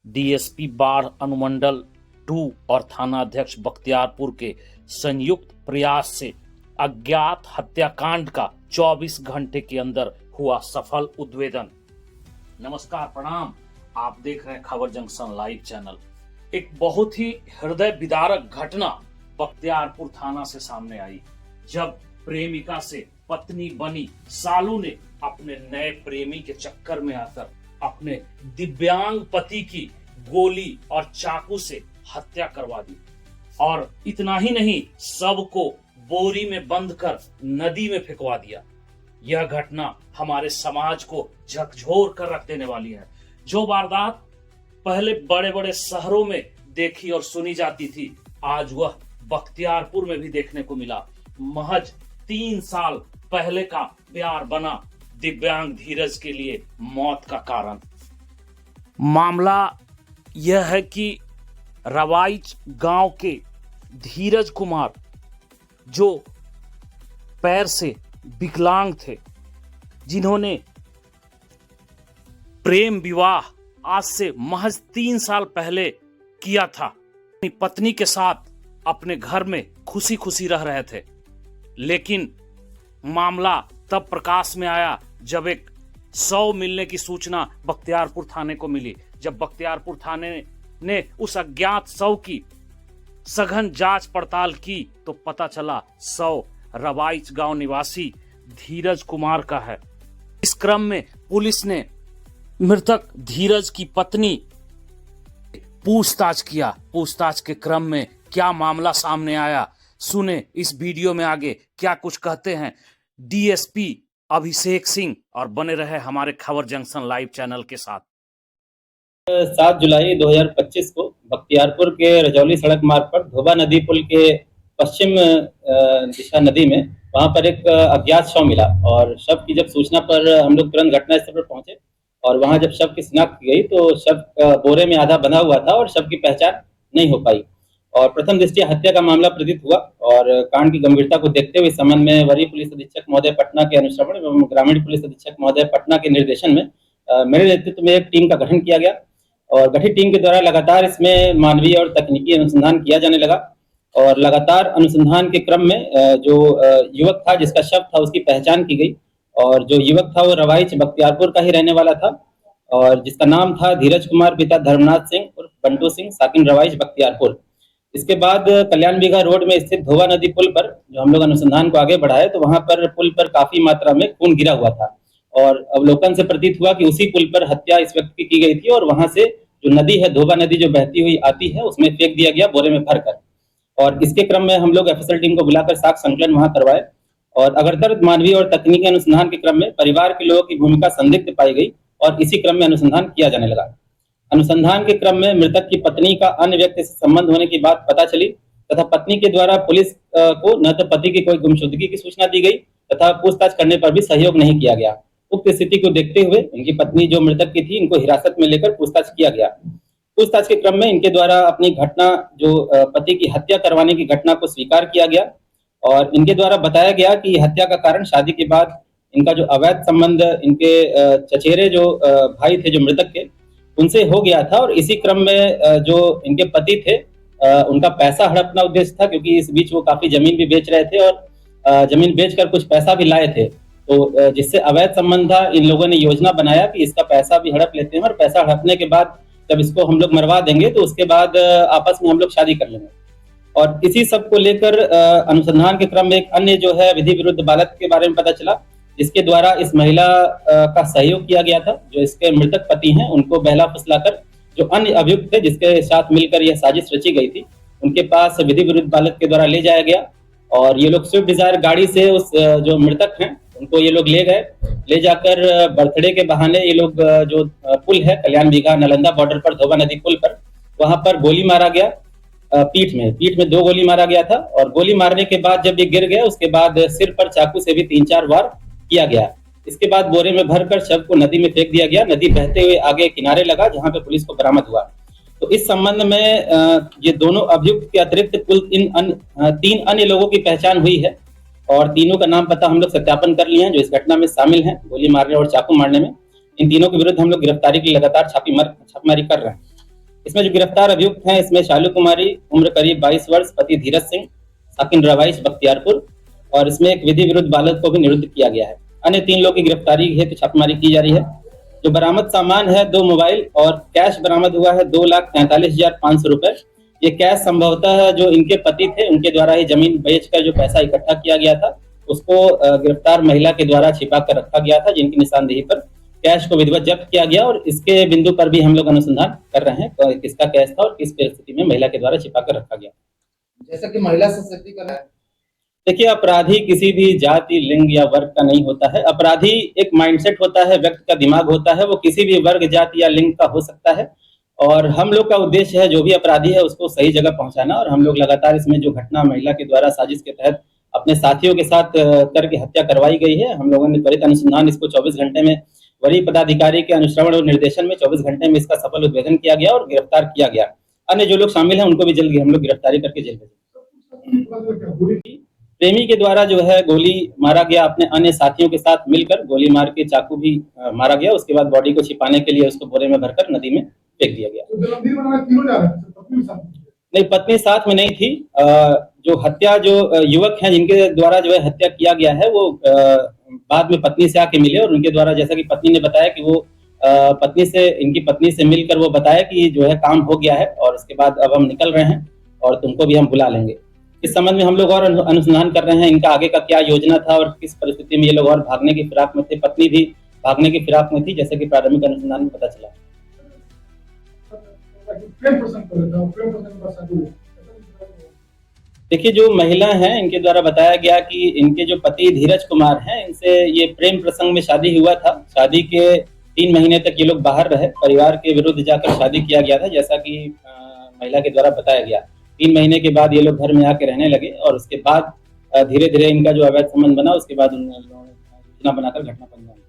DSP बाढ़ अनुमंडल 2 और थानाध्यक्ष बख्तियारपुर के संयुक्त प्रयास से अज्ञात हत्याकांड का 24 घंटे के अंदर हुआ सफल उद्भेदन। नमस्कार, प्रणाम। आप देख रहे हैं खबर जंक्शन लाइव चैनल। एक बहुत ही हृदय विदारक घटना बख्तियारपुर थाना से सामने आई, जब प्रेमिका से पत्नी बनी सालू ने अपने नए प्रेमी के चक्कर में आकर अपने दिव्यांग पति की गोली और चाकू से हत्या करवा दी। और इतना ही नहीं, शव को बोरी में बंद कर नदी में फेंकवा दिया। यह घटना हमारे समाज को झकझोर कर रख देने वाली है। जो वारदात पहले बड़े बड़े शहरों में देखी और सुनी जाती थी, आज वह बख्तियारपुर में भी देखने को मिला। महज 3 साल पहले का प्यार बना दिव्यांग धीरज के लिए मौत का कारण। मामला यह है कि रवाइच गांव के धीरज कुमार, जो पैर से विकलांग थे, जिन्होंने प्रेम विवाह आज से महज 3 साल पहले किया था, अपनी पत्नी के साथ अपने घर में खुशी खुशी रह रहे थे। लेकिन मामला तब प्रकाश में आया जब एक शव मिलने की सूचना बख्तियारपुर थाने को मिली। जब बख्तियारपुर थाने ने उस अज्ञात शव की सघन जांच पड़ताल की तो पता चला शव रवाइच गांव निवासी धीरज कुमार का है। इस क्रम में पुलिस ने मृतक धीरज की पत्नी पूछताछ किया। पूछताछ के क्रम में क्या मामला सामने आया, सुने इस वीडियो में। आगे क्या कुछ कहते हैं डीएसपी अभिषेक सिंह, और बने रहे हमारे खबर जंक्शन लाइव चैनल के साथ। 7 जुलाई 2025 को बख्तियारपुर के रजौली सड़क मार्ग पर धोबा नदी पुल के पश्चिम दिशा नदी में वहां पर एक अज्ञात शव मिला। और शव की जब सूचना पर हम लोग तुरंत घटनास्थल पर पहुंचे और वहां जब शव की शिनाख्त की गई तो शव बोरे में आधा बंधा हुआ था और शव की पहचान नहीं हो पाई। और प्रथम दृष्टया हत्या का मामला प्रतीत हुआ। और कांड की गंभीरता को देखते हुए इस संबंध में वरीय पुलिस अधीक्षक महोदय पटना के अनुश्रवण एवं ग्रामीण पुलिस अधीक्षक महोदय पटना के निर्देशन में मेरे नेतृत्व में एक टीम का गठन किया गया। और गठित टीम के द्वारा लगातार इसमें मानवीय और तकनीकी अनुसंधान किया जाने लगा। और लगातार अनुसंधान के क्रम में जो युवक था जिसका शव था उसकी पहचान की गई। और जो युवक था वो रवाइच बख्तियारपुर का ही रहने वाला था और जिसका नाम था धीरज कुमार, पिता धर्मनाथ सिंह उर्फ बंटू सिंह, साकिन रवाइच बख्तियारपुर। इसके बाद कल्याण बीघा रोड में स्थित धोबा नदी पुल पर जो हम लोग अनुसंधान को आगे बढ़ाए तो वहां पर पुल पर काफी मात्रा में खून गिरा हुआ था। और अवलोकन से प्रतीत हुआ कि उसी पुल पर हत्या इस व्यक्ति की गई थी और वहां से जो नदी है, धोबा नदी जो बहती हुई आती है, उसमें फेंक दिया गया बोरे में भरकर। और इसके क्रम में हम लोग एफएसएल टीम को बुलाकर साक्ष्य संकलन वहां करवाए। और अगरतर मानवीय और तकनीकी अनुसंधान के क्रम में परिवार के लोगों की भूमिका संदिग्ध पाई गई और इसी क्रम में अनुसंधान किया जाने लगा। अनुसंधान के क्रम में मृतक की पत्नी का अन्य व्यक्ति से संबंध होने की बात पता चली तथा पत्नी के द्वारा पुलिस को न तो पति की कोई गुमशुदगी की सूचना दी गई तथा पूछताछ करने पर भी सहयोग नहीं किया गया। उक्त स्थिति को देखते हुए इनकी पत्नी जो मृतक की थी, इनको हिरासत में लेकर पूछताछ किया गया। पूछताछ के क्रम में इनके द्वारा अपनी घटना जो पति की हत्या करवाने की घटना को स्वीकार किया गया। और इनके द्वारा बताया गया कि हत्या का कारण शादी के बाद इनका जो अवैध संबंध इनके चचेरे जो भाई थे जो मृतक के, उनसे हो गया था। और इसी क्रम में जो इनके पति थे उनका पैसा हड़पना उद्देश्य था, क्योंकि इस बीच वो काफी जमीन भी बेच रहे थे और जमीन बेचकर कुछ पैसा भी लाए थे। तो जिससे अवैध संबंध था, इन लोगों ने योजना बनाया कि इसका पैसा भी हड़प लेते हैं और पैसा हड़पने के बाद जब इसको हम लोग मरवा देंगे तो उसके बाद आपस में हम लोग शादी कर लेंगे। और इसी सब को लेकर अनुसंधान के क्रम में एक अन्य जो है विधि विरुद्ध बालक के बारे में पता चला, जिसके द्वारा इस महिला का सहयोग किया गया था। जो इसके मृतक पति हैं उनको बहला फुसलाकर जो अन्य अभियुक्त थे जिसके साथ मिलकर यह साजिश रची गई थी, उनके पास विधि विरुद्ध बालक के द्वारा ले जाया गया। और ये लोग स्विफ्ट डिजायर गाड़ी से उस जो मृतक हैं उनको ये लोग ले गए। ले जाकर बर्थडे के बहाने ये लोग जो पुल है कल्याण बीघा नालंदा बॉर्डर पर धोबा नदी पुल पर, वहां पर गोली मारा गया। पीठ में 2 गोली मारा गया था। और गोली मारने के बाद जब ये गिर गया उसके बाद सिर पर चाकू से भी 3-4 वार किया गया। इसके बाद बोरे में भरकर शव को नदी में फेंक दिया गया। नदी बहते हुए आगे किनारे लगा जहां पे पुलिस को बरामद हुआ। तो इस संबंध में ये दोनों अभियुक्त के अतिरिक्त कुल 3 अन्य लोगों की पहचान हुई है और तीनों का नाम पता हम लोग सत्यापन कर लिए हैं जो इस घटना में शामिल हैं, गोली मारने और चाकू मारने में। इन तीनों के विरुद्ध हम लोग गिरफ्तारी के लिए लगातार छापेमारी कर रहे हैं। इसमें जो गिरफ्तार अभियुक्त हैं, इसमें शालू कुमारी, उम्र करीब 22 वर्ष, पति धीरज सिंह, साकिन रवाइश बख्तियारपुर, और इसमें एक विधि विरुद्ध बालक को भी निरुद्ध किया गया है। अन्य 3 लोग की गिरफ्तारी हेतु छापेमारी की जा रही है। जो बरामद सामान है, 2 मोबाइल और कैश बरामद हुआ है 2,43,500 रुपए। ये कैश संभवतः जो इनके पति थे उनके द्वारा ही जमीन बेचकर जो पैसा इकट्ठा किया गया था उसको गिरफ्तार महिला के द्वारा छिपा कर रखा गया था, जिनकी निशानदेही पर कैश को विधिवत जब्त किया गया। और इसके बिंदु पर भी हम लोग अनुसंधान कर रहे हैं तो किसका कैश था और किस परिस्थिति में महिला के द्वारा छिपा कर रखा गया। जैसा कि महिला सशक्तिकरण है, देखिए, अपराधी किसी भी जाति, लिंग या वर्ग का नहीं होता है। अपराधी एक माइंडसेट होता है, व्यक्ति का दिमाग होता है, वो किसी भी वर्ग, जाति या लिंग का हो सकता है। और हम लोग का उद्देश्य है जो भी अपराधी है उसको सही जगह पहुंचाना। और हम लोग लगातार इसमें जो घटना महिला के द्वारा साजिश के तहत अपने साथियों के साथ करके हत्या करवाई गई है, हम लोगों ने त्वरित अनुसंधान इसको 24 घंटे में वरीय पदाधिकारी के अनुश्रवण और निर्देशन में 24 घंटे में इसका सफल उद्भेदन किया गया और गिरफ्तार किया गया। अन्य जो लोग शामिल हैं उनको भी जल्द हम लोग गिरफ्तारी करके जेल भेजेंगे। प्रेमी के द्वारा जो है गोली मारा गया, अपने अन्य साथियों के साथ मिलकर गोली मार के चाकू भी मारा गया। उसके बाद बॉडी को छिपाने के लिए उसको बोरे में भरकर नदी में फेंक दिया गया। नहीं, पत्नी साथ में नहीं थी। जो हत्या, जो युवक हैं जिनके द्वारा जो है हत्या किया गया है, वो बाद में पत्नी से आके मिले और उनके द्वारा, जैसा कि पत्नी ने बताया कि वो इनकी पत्नी से मिलकर वो बताया कि जो है काम हो गया है और उसके बाद अब हम निकल रहे हैं और तुमको भी हम बुला लेंगे। इस संबंध में हम लोग और अनुसंधान कर रहे हैं, इनका आगे का क्या योजना था और किस परिस्थिति में ये लोग और भागने की फिराक में थे। पत्नी भी भागने की फिराक में थी, जैसे कि प्राथमिक अनुसंधान में पता चला। देखिए, जो महिला हैं इनके द्वारा बताया गया कि इनके जो पति धीरज कुमार हैं, इनसे ये प्रेम प्रसंग में शादी हुआ था। शादी के 3 महीने तक ये लोग बाहर रहे, परिवार के विरुद्ध जाकर शादी किया गया था, जैसा कि महिला के द्वारा बताया गया। 3 महीने के बाद ये लोग घर में आके रहने लगे और उसके बाद धीरे धीरे इनका जो अवैध संबंध बना, उसके बाद उन लोगों ने योजना बनाकर घटना को अंजाम दिया।